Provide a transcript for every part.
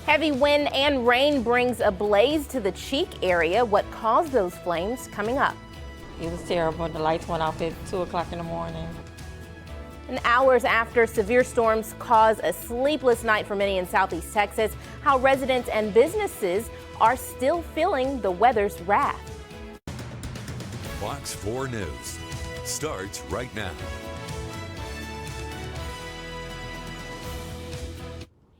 Heavy wind and rain brings a blaze to the Cheek area. What caused those flames? Coming up. It was terrible. The lights went off at 2 o'clock in the morning. And hours after severe storms cause a sleepless night for many in Southeast Texas, how residents and businesses are still feeling the weather's wrath. Fox 4 News starts right now.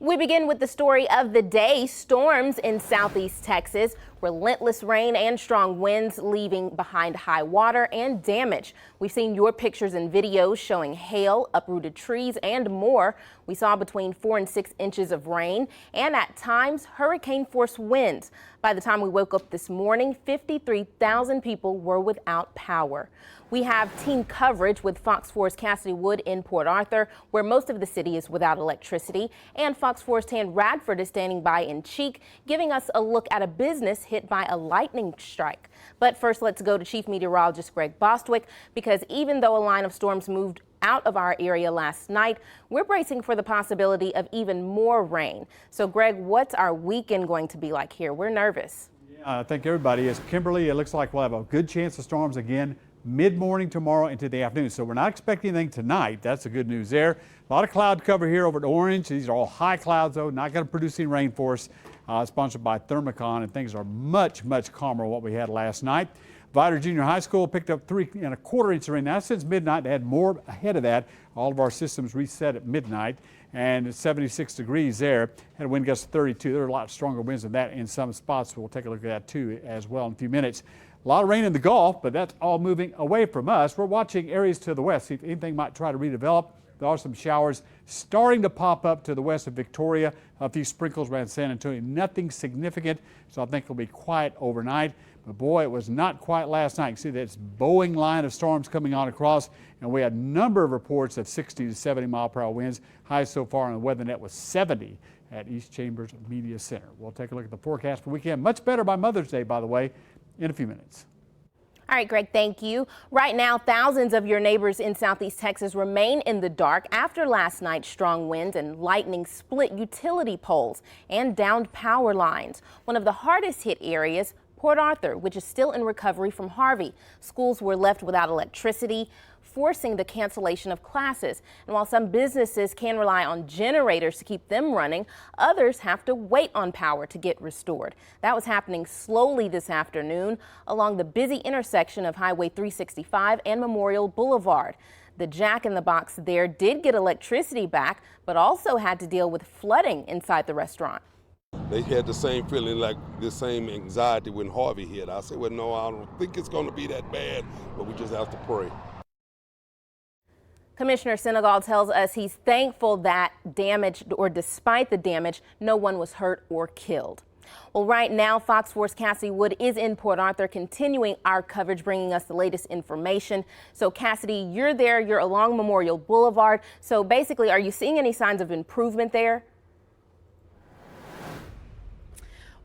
We begin with the story of the day. Storms in Southeast Texas. Relentless rain and strong winds leaving behind high water and damage. We've seen your pictures and videos showing hail, uprooted trees, and more. We saw between 4 and 6 inches of rain and at times hurricane force winds. By the time we woke up this morning, 53,000 people were without power. We have team coverage with Fox 4's Cassidy Wood in Port Arthur, where most of the city is without electricity, and Fox 4's Tan Radford is standing by in Cheek, giving us a look at a business hit by a lightning strike. But first, let's go to Chief Meteorologist Greg Bostwick, because even though a line of storms moved out of our area last night, we're bracing for the possibility of even more rain. So, Greg, what's our weekend going to be like here? We're nervous. Yeah, I think everybody is. Kimberly, it looks like we'll have a good chance of storms again mid-morning tomorrow into the afternoon. So we're not expecting anything tonight. That's the good news there. A lot of cloud cover here over at Orange. These are all high clouds, though, not going to produce any rain for us. Sponsored by Thermicon, and things are much calmer than what we had last night. Vidor Junior High School picked up 3 1/4 inches of rain. Now, since midnight, they had more ahead of that. All of our systems reset at midnight, and it's 76 degrees there. Had a wind gust of 32. There are a lot stronger winds than that in some spots. We'll take a look at that, too, as well in a few minutes. A lot of rain in the Gulf, but that's all moving away from us. We're watching areas to the west, see if anything might try to redevelop. There are some showers starting to pop up to the west of Victoria. A few sprinkles around San Antonio. Nothing significant, so I think it'll be quiet overnight. But boy, it was not quiet last night. You see this Boeing line of storms coming on across, and we had a number of reports of 60 to 70 mile per hour winds. High so far on the WeatherNet was 70 at East Chambers Media Center. We'll take a look at the forecast for the weekend. Much better by Mother's Day, by the way, in a few minutes. All right, Greg, thank you. Right now, thousands of your neighbors in Southeast Texas remain in the dark after last night's strong winds and lightning split utility poles and downed power lines. One of the hardest hit areas, Port Arthur, which is still in recovery from Harvey. Schools were left without electricity, forcing the cancellation of classes. And while some businesses can rely on generators to keep them running, others have to wait on power to get restored. That was happening slowly this afternoon along the busy intersection of Highway 365 and Memorial Boulevard. The Jack in the Box there did get electricity back, but also had to deal with flooding inside the restaurant. They had the same feeling, like the same anxiety when Harvey hit. I said, well, no, I don't think it's going to be that bad, but we just have to pray. Commissioner Senegal tells us he's thankful that despite the damage, no one was hurt or killed. Well, right now, Fox 4's Cassidy Wood is in Port Arthur, continuing our coverage, bringing us the latest information. So, Cassidy, you're there. You're along Memorial Boulevard. So, basically, are you seeing any signs of improvement there?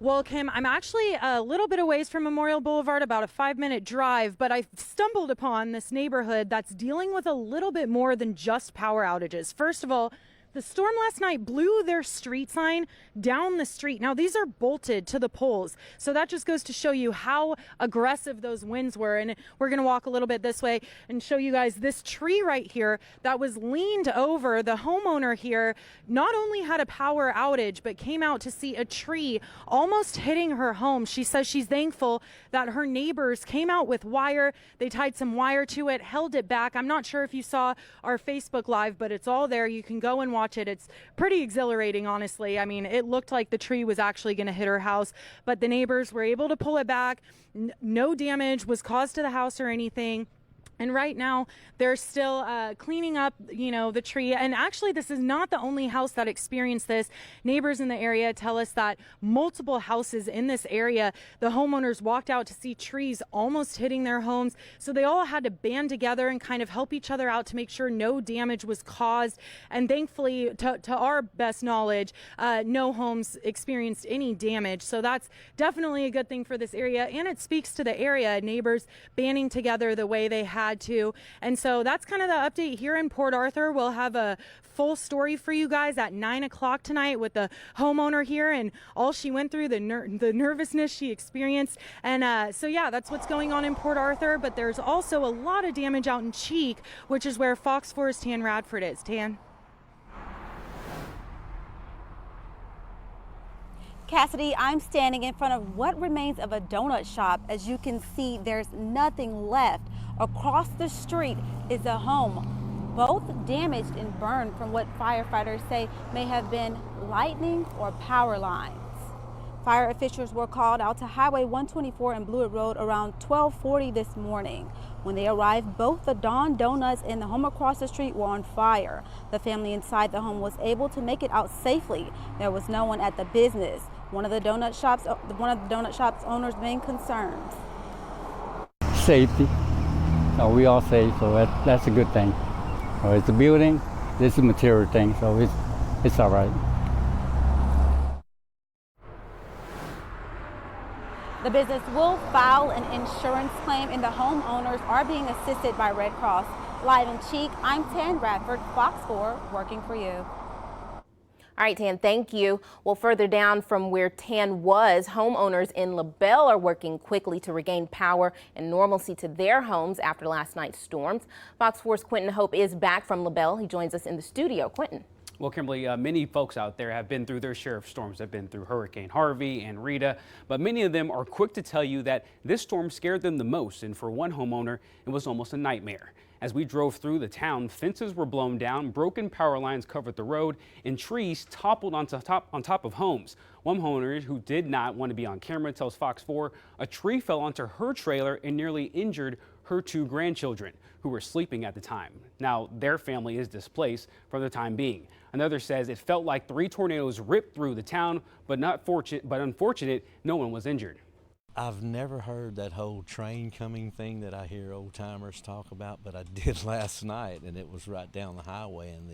Well, Kim, I'm actually a little bit away from Memorial Boulevard, about a 5-minute drive, but I stumbled upon this neighborhood that's dealing with a little bit more than just power outages. First of all, the storm last night blew their street sign down the street. Now, these are bolted to the poles, so that just goes to show you how aggressive those winds were. And we're going to walk a little bit this way and show you guys this tree right here that was leaned over. The homeowner here not only had a power outage, but came out to see a tree almost hitting her home. She says she's thankful that her neighbors came out with wire. They tied some wire to it, held it back. I'm not sure if you saw our Facebook Live, but it's all there. You can go and watch it. It's pretty exhilarating, honestly. I mean, it looked like the tree was actually going to hit her house, but the neighbors were able to pull it back. No damage was caused to the house or anything. And right now, they're still cleaning up, the tree. And actually, this is not the only house that experienced this. Neighbors in the area tell us that multiple houses in this area, the homeowners walked out to see trees almost hitting their homes. So they all had to band together and kind of help each other out to make sure no damage was caused. And thankfully, to our best knowledge, no homes experienced any damage. So that's definitely a good thing for this area. And it speaks to the area, neighbors banding together the way they had bad too. And so that's kind of the update here in Port Arthur. We'll have a full story for you guys at 9 o'clock tonight with the homeowner here and all she went through, the nervousness she experienced. And so yeah, that's what's going on in Port Arthur. But there's also a lot of damage out in Cheek, which is where Fox 4's Tan Radford is. Tan. Cassidy, I'm standing in front of what remains of a donut shop. As you can see, there's nothing left. Across the street is a home, both damaged and burned from what firefighters say may have been lightning or power lines. Fire officials were called out to Highway 124 and Blewett Road around 12:40 this morning. When they arrived, both the Dawn Donuts and the home across the street were on fire. The family inside the home was able to make it out safely. There was no one at the business. One of the donut shop's owners' main concerns. Safety. So we all safe, so that's a good thing. It's a building, this is a material thing, so it's all right. The business will file an insurance claim and the homeowners are being assisted by Red Cross. Live in Cheek, I'm Tan Radford, Fox 4, working for you. All right, Tan, thank you. Well, further down from where Tan was, homeowners in LaBelle are working quickly to regain power and normalcy to their homes after last night's storms. Fox 4's Quentin Hope is back from LaBelle. He joins us in the studio. Quentin. Well, Kimberly, many folks out there have been through their share of storms. They've been through Hurricane Harvey and Rita, but many of them are quick to tell you that this storm scared them the most. And for one homeowner, it was almost a nightmare. As we drove through the town, fences were blown down, broken power lines covered the road, and trees toppled on top of homes. One homeowner who did not want to be on camera tells Fox 4 a tree fell onto her trailer and nearly injured her 2 grandchildren who were sleeping at the time. Now, their family is displaced for the time being. Another says it felt like 3 tornadoes ripped through the town, but unfortunate, no one was injured. I've never heard that whole train coming thing that I hear old timers talk about, but I did last night, and it was right down the highway. And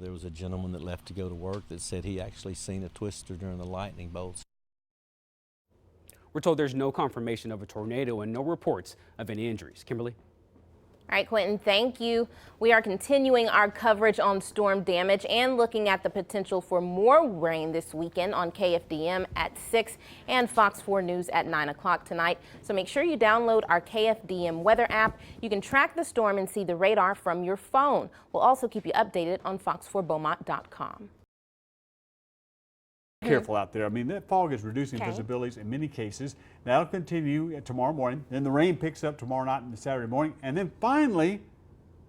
there was a gentleman that left to go to work that said he actually seen a twister during the lightning bolts. We're told there's no confirmation of a tornado and no reports of any injuries. Kimberly. All right, Quentin, thank you. We are continuing our coverage on storm damage and looking at the potential for more rain this weekend on KFDM at 6 and Fox 4 News at 9 o'clock tonight. So make sure you download our KFDM weather app. You can track the storm and see the radar from your phone. We'll also keep you updated on fox4beaumont.com. Careful out there. I mean, that fog is reducing visibilities in many cases. That'll continue tomorrow morning. Then the rain picks up tomorrow night and Saturday morning. And then finally,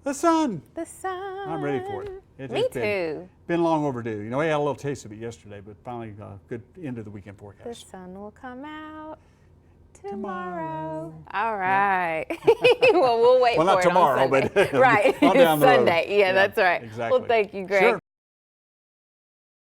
the sun. The sun. I'm ready for it. Me too. Been long overdue. We had a little taste of it yesterday, but finally good end of the weekend forecast. The sun will come out tomorrow. All right. Well, we'll wait for it. Well, not tomorrow, but right. down the Sunday. road. Yeah, that's right. Exactly. Well, thank you, Greg. Sure.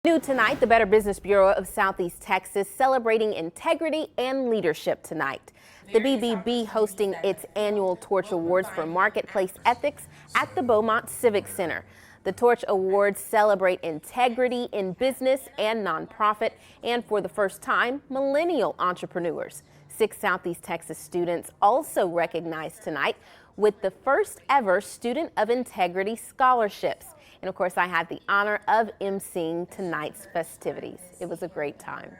New tonight, the Better Business Bureau of Southeast Texas celebrating integrity and leadership tonight. The BBB hosting its annual Torch Awards for Marketplace Ethics at the Beaumont Civic Center. The Torch Awards celebrate integrity in business and nonprofit, and for the first time, millennial entrepreneurs. 6 Southeast Texas students also recognized tonight with the first ever Student of Integrity scholarships. And of course, I had the honor of emceeing tonight's festivities. It was a great time.